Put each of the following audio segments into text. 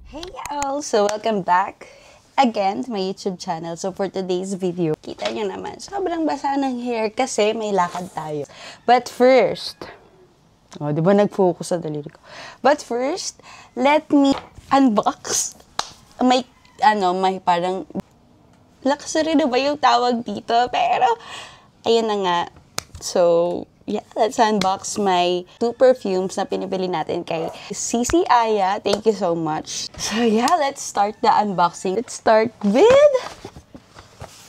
Hey y'all! So welcome back again to my YouTube channel. So for today's video, kita nyo naman, sobrang basa ng hair kasi may lakad tayo. But first, di ba nag-focus sa daliri ko? But first, let me unbox. May parang luxury na ba yung tawag dito? Pero, ayun na nga. So, yeah, let's unbox my 2 perfumes na pinipili natin kay Cici Aya. Thank you so much. So, yeah, let's start the unboxing. Let's start with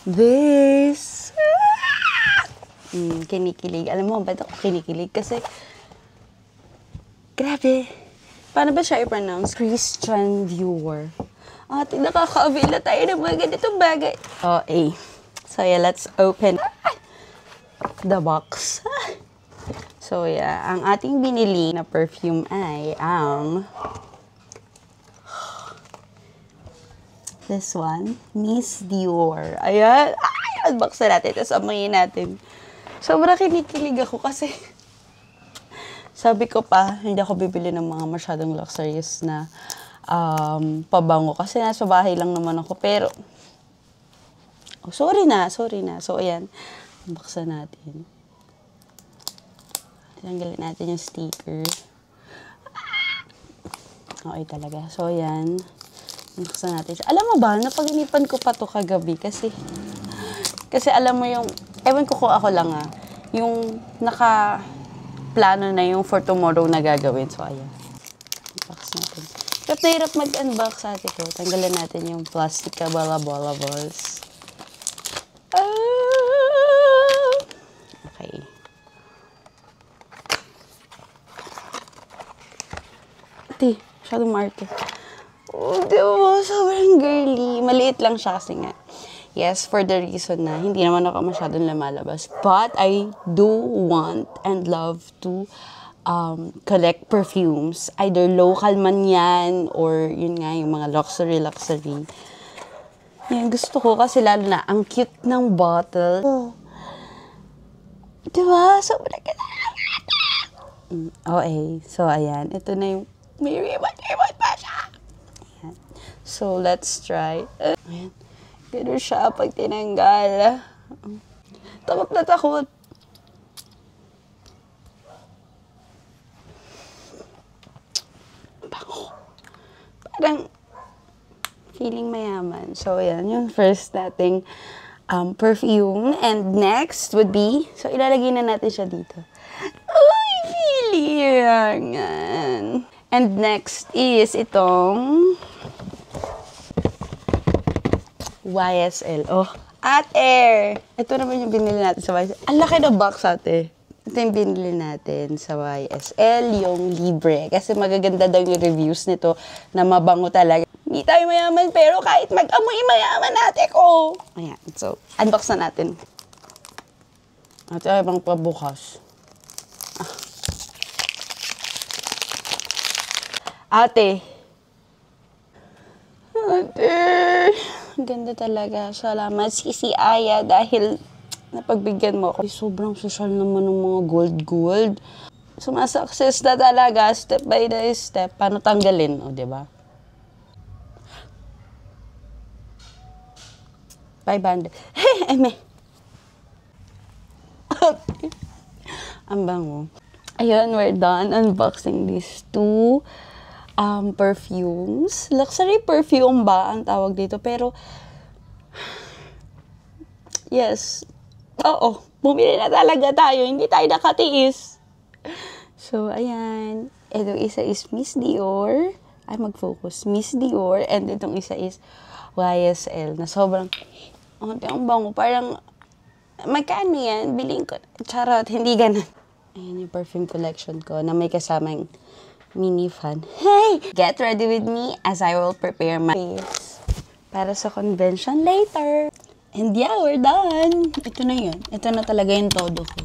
this. Kinikilig. Alam mo, ba't ako kinikilig? Kasi, grabe. Paano ba siya i-pronounce? Christian Dior. Nakaka-avail na tayo ng mga ganitong bagay. So, yeah, let's open the box. So, yeah, ang ating binili na perfume ay ang this one, Miss Dior. Ayan. Unbox na natin. Tapos amoyin natin. Sobrang kinikilig ako kasi sabi ko pa, hindi ako bibili ng mga masyadong luxurious na pabango. Kasi nasa bahay lang naman ako. Pero, sorry na. So, ayan. Unboxan natin. Tanggalin natin yung sticker. Okay talaga. So, ayan. Unboxan natin siya. Alam mo ba, napag-inipan ko pa to kagabi kasi alam mo yung, ewan ko kung ako lang yung naka-plano na yung for tomorrow na gagawin. So, ayan. Unbox natin. Hirap na hirap mag-unbox natin ko. Tanggalin natin yung plastic bola balls. Okay. Ate, masyadong maarte. Diba? Sobrang girly. Maliit lang siya kasi nga. Yes, for the reason na hindi naman ako masyadong lumalabas. But I do want and love to collect perfumes. Either local man yan or yun nga, yung mga luxury. Yan, gusto ko kasi lalo na ang cute ng bottle. Diba? Sobrang ganda. Okay. So, ayan. Ito na yung may ribbon pa siya. Ayan. So, let's try. Ayan. Ganun siya pag tinanggal. Takot na takot. Bango. Parang feeling mayaman. So, ayan. Yung first nating perfume. And next would be, so, ilalagay na natin siya dito. Uy, feeling! And next is itong YSL. Ate! Ito naman yung binili natin sa YSL. Ang laki ng box, ate. Ito yung binili natin sa YSL, yung Libre. Kasi magaganda daw yung reviews nito na mabango talaga. Hindi tayo mayaman, pero kahit mag-amoy mayaman ate ko. Ayan. So, unbox na natin. Ate, ay bang pabukas. Ate. Ang ganda talaga. Salamat, Cici Aya, dahil napagbigyan mo ako. Sobrang social naman ng mga gold. Sumasakses na talaga, step by step. Paano tanggalin? O, diba? 500. Eme. Ang bango. Ayun, we're done unboxing these 2 perfumes. Luxury perfume ba ang tawag dito? Pero, yes. Oo, bumili na talaga tayo. Hindi tayo nakatiis. So, ayan. Itong isa is Miss Dior. Ay, mag-focus. Miss Dior. And itong isa is YSL. Na sobrang, ang bango. Parang, magkano yan? Biling ko. Charot, hindi ganun. Ayan yung perfume collection ko na may kasamang mini fan. Hey! Get ready with me as I will prepare my face para sa convention later. And yeah, we're done. Ito na yun. Ito na talaga yung todo ko.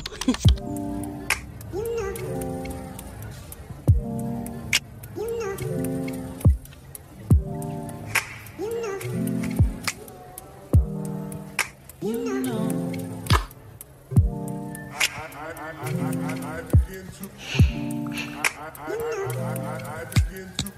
I begin to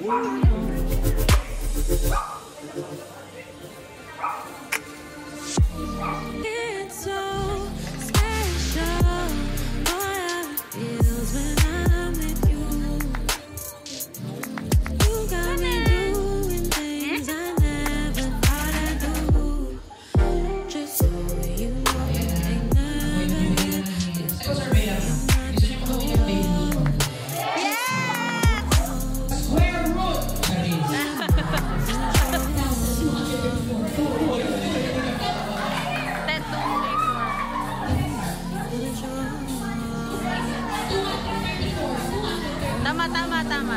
It's so special, all I feels when I'm with you. You got me doing things I never thought I'd do. Just so you know, ain't never you. Tama, tama, tama.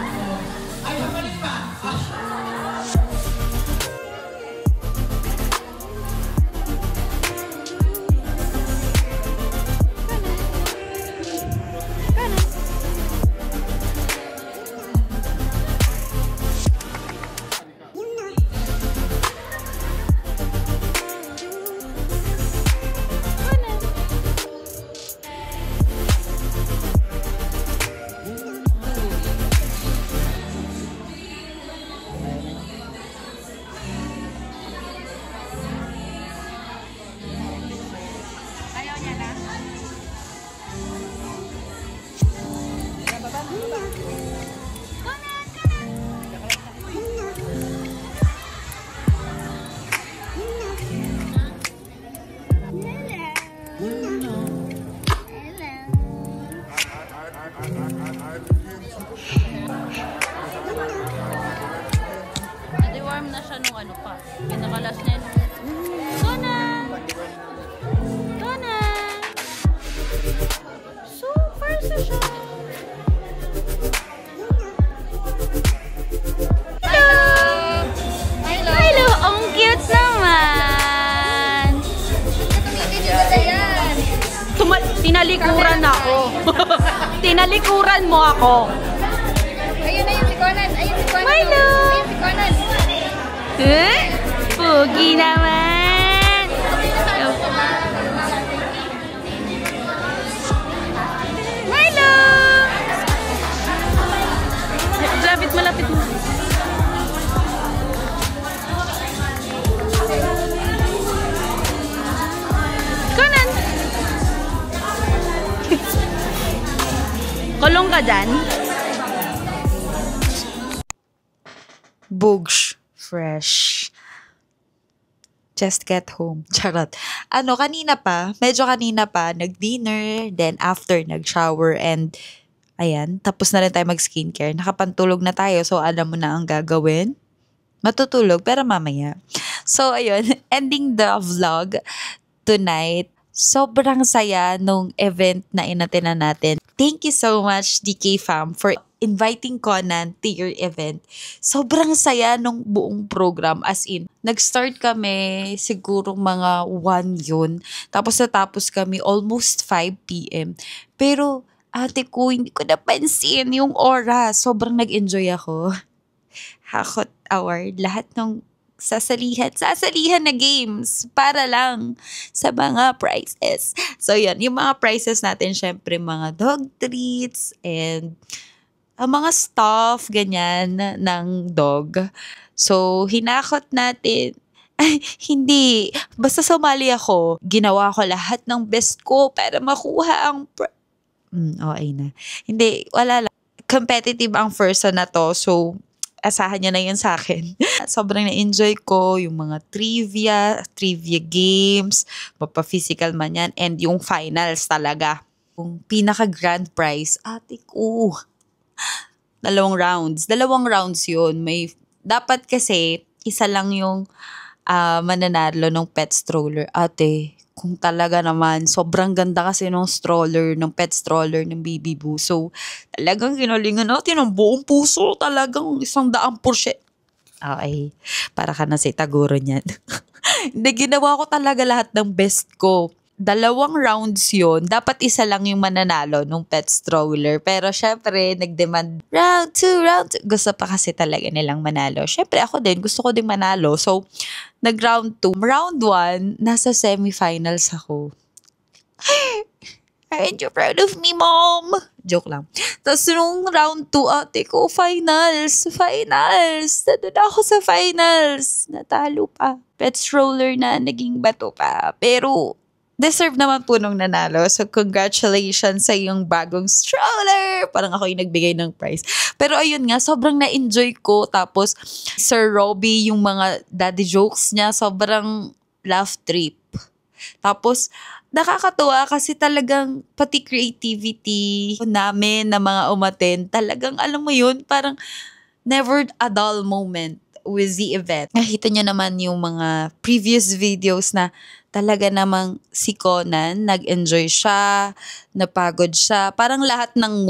Nadi-warm na siya nung ano pa. Pinakalas na yun. Conan! Conan! Super sa siya! Hello! Hello! Hello! Ang cute naman! Tinalikuran ako. Tinalikuran mo ako. Ayun na yung si Conan. Ayun si Conan. Hello! Ayun si Conan. Pugi naman! Hello! Malapit mo. Conan! Kulong ka dyan? Boogs. Fresh. Just get home. Charot. Kanina pa, nag-dinner, then after, nag-shower, and ayan, tapos na rin tayo mag-skincare. Nakapantulog na tayo, so alam mo na ang gagawin. Matutulog, pero mamaya. So, ayun, ending the vlog tonight. Sobrang saya nung event na inatenan natin. Thank you so much, DK Fam, for inviting Conan to your event. Sobrang saya nung buong program. As in, nag-start kami siguro mga 1 yun. Tapos natapos kami almost 5 p.m. Pero, ate ko, hindi ko napansin yung oras. Sobrang nag-enjoy ako. Hakot award. Lahat ng sasalihan na games para lang sa mga prizes. So, yan. Yung mga prizes natin, syempre, mga dog treats and mga stuff, ganyan, ng dog. So, hinakot natin. Ay, hindi. Basta sumali ako. Ginawa ko lahat ng best ko para makuha ang okay na. Hindi, wala lang. Competitive ang first na to. So, asahan niya na yun sa akin. Sobrang na-enjoy ko yung mga trivia games, mapa-physical man yan, and yung finals talaga. Yung pinaka-grand prize, ate ko. 2 rounds yun. Dapat kasi, isa lang yung mananalo ng pet stroller. Ate, kung talaga naman, sobrang ganda kasi ng stroller, ng pet stroller ng Baby Boo. So, talagang ginalingan natin ang buong puso. Talagang 100%. Okay, para ka na si Taguro niyan. Hindi, ginawa ko talaga lahat ng best ko. 2 rounds yun. Dapat isa lang yung mananalo nung pet stroller. Pero syempre, nag-demand round 2. Gusto pa kasi talaga nilang manalo. Syempre ako din, gusto ko din manalo. So, nag-round 2. Round 1, nasa semifinals ako. Aren't you proud of me, mom? Joke lang. Tapos nung round 2, ate ko, finals. Nandun ako sa finals. Natalo pa. Pet stroller na, naging bato pa. Pero, deserve naman po nung nanalo. So, congratulations sa iyong bagong stroller. Parang ako yung nagbigay ng prize. Pero ayun nga, sobrang na-enjoy ko. Tapos, Sir Robbie, yung mga daddy jokes niya, sobrang laugh trip. Tapos, nakakatuwa kasi talagang pati creativity namin na mga umaten, talagang alam mo yun, parang never a dull moment with the event. Nakita nyo naman yung mga previous videos na talaga namang si Conan, nag-enjoy siya, napagod siya, parang lahat ng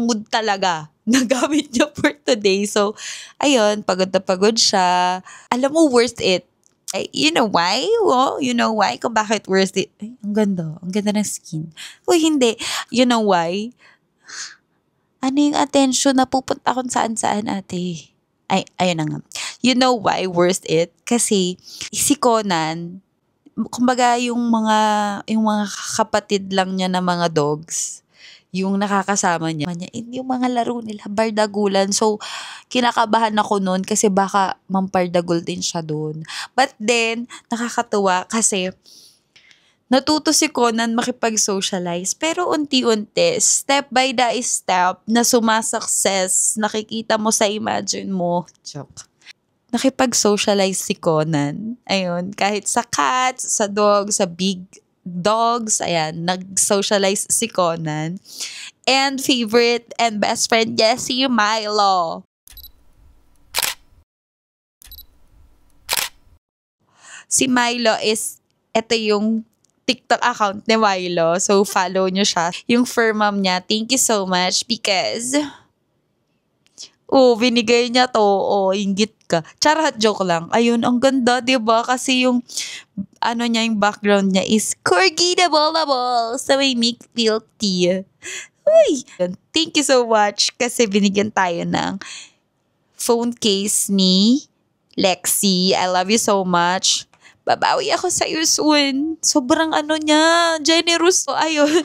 mood talaga nagamit niya for today. So, ayun, pagod na pagod siya. Alam mo, worth it. Ay, you know why? Oh, you know why? Kung bakit worth it? Ay, ang ganda ng skin. O hindi, you know why? Ano yung attention na pupunta kung saan-saan, ate? Ay, ayun na nga. You know why worth it? Kasi si Conan, kumbaga yung mga kapatid lang niya na mga dogs, yung nakakasama niya, yung mga laro nila, bardagulan. So, kinakabahan ako noon kasi baka mampardagul din siya doon. But then, nakakatuwa kasi natuto si Conan makipag-socialize. Pero unti-unti, step by the step, na sumasukses, nakikita mo sa imagine mo. Joke. Nakipag-socialize si Conan. Ayun, kahit sa cats, sa dogs, sa big dogs, ayan, nag-socialize si Conan. And favorite and best friend niya, si Milo. Si Milo is, ito yung TikTok account ni Milo. So, follow nyo siya. Yung fur mom niya, thank you so much because, binigay niya to. Inggit ka. Charot, joke lang. Ayun, ang ganda, diba? Kasi yung, yung background niya is corgi na ballable. So, may make milk tea. Uy! Thank you so much kasi binigyan tayo ng phone case ni Lexi. I love you so much. Babawi ako sa iyo soon. Sobrang niya, generous. So, ayun.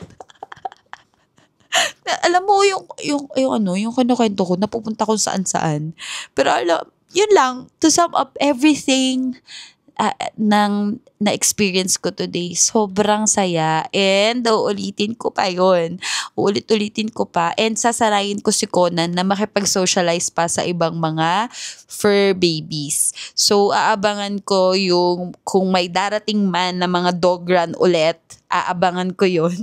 Alam mo, yung kinukwento ko, napupunta ko saan-saan. Pero yun lang, to sum up everything na-experience ko today, sobrang saya. And uulitin ko pa yun. Uulit-ulitin ko pa. And sasarayin ko si Conan na makipag-socialize pa sa ibang mga fur babies. So, aabangan ko yung, kung may darating man na mga dog run ulit, aabangan ko yun.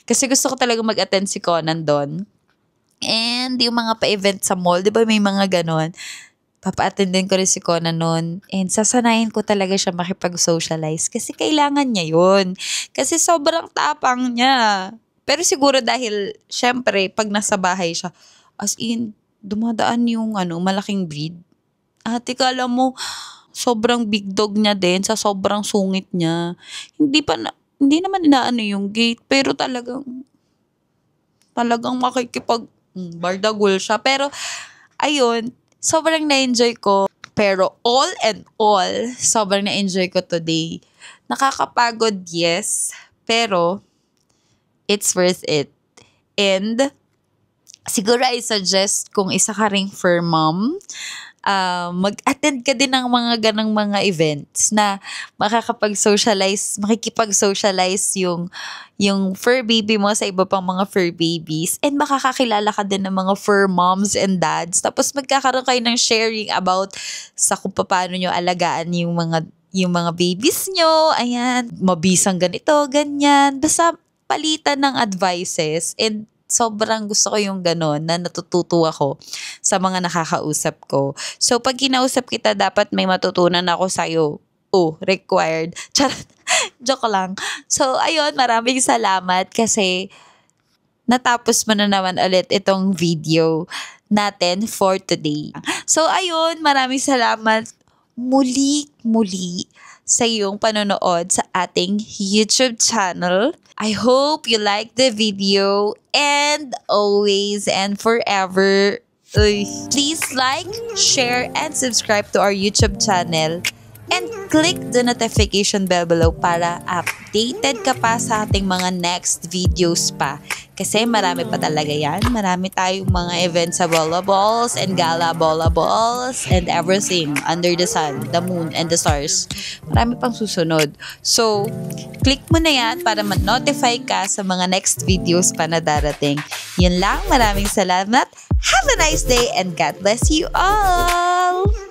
Kasi gusto ko talaga mag-attend si Conan doon. And yung mga pa-event sa mall, di ba may mga ganon? Papa-attendin ko rin si Conan noon. And sasanayin ko talaga siya makipag-socialize. Kasi kailangan niya yun. Kasi sobrang tapang niya. Pero siguro dahil, syempre, pag nasa bahay siya, as in, dumadaan yung malaking breed. Ate, kala mo, sobrang big dog niya din sa sobrang sungit niya. Hindi naman inaano yung gate, pero talagang bardagul siya. Pero, ayun, sobrang na-enjoy ko. Pero all in all, sobrang na-enjoy ko today. Nakakapagod, yes. Pero, it's worth it. And, siguro I suggest kung isa ka ring fur mom, mag-attend ka din ng mga ganang mga events na makikipag-socialize yung fur baby mo sa iba pang mga fur babies, and makakakilala ka din ng mga fur moms and dads. Tapos magkakaroon kayo ng sharing about sa kung paano nyo alagaan yung mga babies nyo. Ayan, mabisang ganito, ganyan. Basta palitan ng advices, and sobrang gusto ko yung gano'n na natututo ako sa mga nakakausap ko. So, pag kinausap kita, dapat may matutunan ako sa'yo. Required. Charot. Joke lang. So, ayun, maraming salamat kasi natapos mo na naman ulit itong video natin for today. So, ayun, maraming salamat muli sa iyong panonood sa ating YouTube channel. I hope you like the video, and always and forever, please like, share, and subscribe to our YouTube channel. And click the notification bell below para updated ka pa sa ating mga next videos pa. Kasi marami pa talaga yan. Marami tayong mga events sa Bola Balls and Gala Bola Balls and everything under the sun, the moon, and the stars. Marami pang susunod. So, click mo na yan para ma-notify ka sa mga next videos pa na darating. Yun lang. Maraming salamat. Have a nice day and God bless you all!